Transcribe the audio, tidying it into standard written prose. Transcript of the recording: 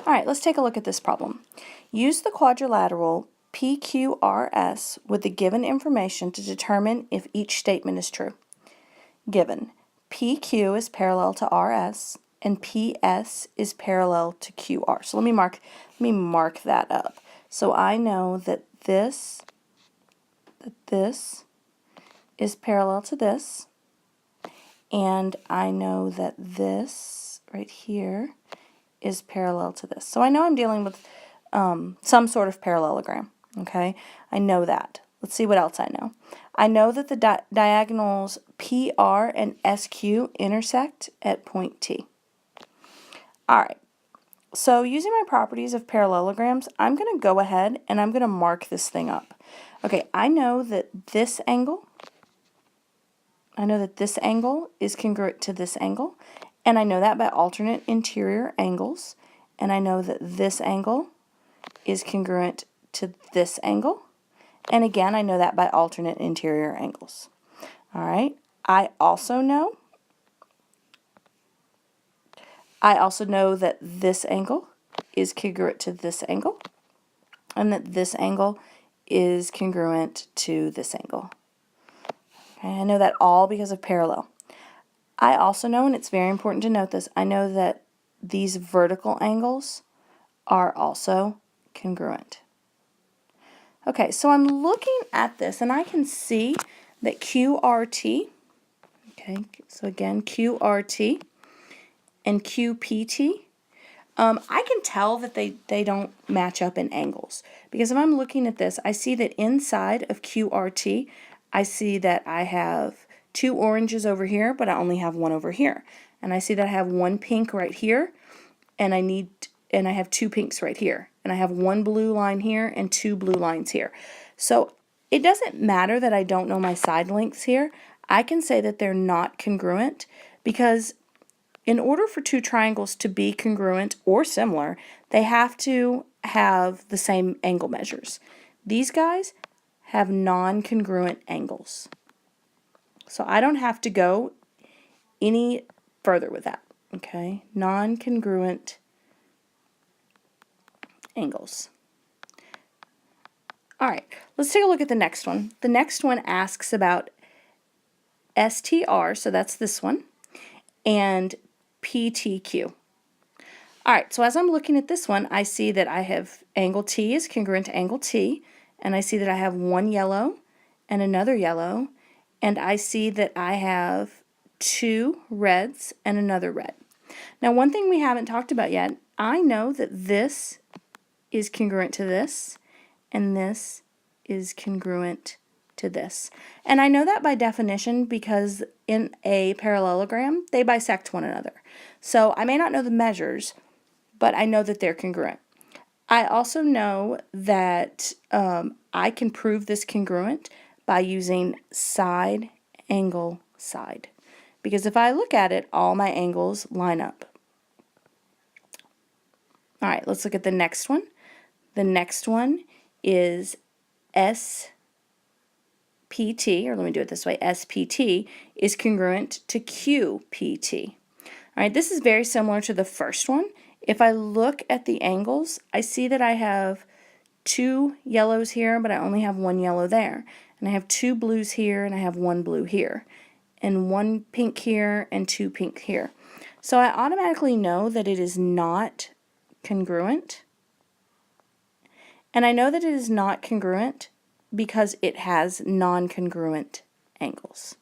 All right, let's take a look at this problem. Use the quadrilateral PQRS with the given information to determine if each statement is true. Given PQ is parallel to RS and PS is parallel to QR. So let me mark that up. So I know that this is parallel to this, and I know that this right here is parallel to this. So I know I'm dealing with some sort of parallelogram, okay? I know that. Let's see what else I know. I know that the diagonals PR and SQ intersect at point T. All right, so using my properties of parallelograms, I'm going to go ahead and I'm going to mark this thing up. Okay, I know that this angle is congruent to this angle, and I know that by alternate interior angles, and I know that this angle is congruent to this angle, and again, I know that by alternate interior angles. All right, I also know that this angle is congruent to this angle, and that this angle is congruent to this angle. Okay, I know that all because of parallel. I also know, and it's very important to note this, I know that these vertical angles are also congruent. Okay, so I'm looking at this and I can see that QRT, okay, so again, QRT and QPT, I can tell that they don't match up in angles. Because if I'm looking at this, I see that inside of QRT, I see that I have two oranges over here, but I only have one over here. And I see that I have one pink right here, and I have two pinks right here. And I have one blue line here and two blue lines here. So it doesn't matter that I don't know my side lengths here. I can say that they're not congruent because in order for two triangles to be congruent or similar, they have to have the same angle measures. These guys have non-congruent angles. So I don't have to go any further with that, okay? Non-congruent angles. All right, let's take a look at the next one. The next one asks about STR, so that's this one, and PTQ. All right, so as I'm looking at this one, I see that I have angle T is congruent to angle T, and I see that I have one yellow and another yellow, and I see that I have two reds and another red. Now, one thing we haven't talked about yet, I know that this is congruent to this, and this is congruent to this. And I know that by definition because in a parallelogram, they bisect one another. So I may not know the measures, but I know that they're congruent. I also know that I can prove this congruent by using side, angle, side. Because if I look at it, all my angles line up. All right, let's look at the next one. The next one is SPT, or let me do it this way, SPT is congruent to QPT. All right, this is very similar to the first one. If I look at the angles, I see that I have two yellows here, but I only have one yellow there. And I have two blues here, and I have one blue here. And one pink here, and two pink here. So I automatically know that it is not congruent. And I know that it is not congruent because it has non-congruent angles.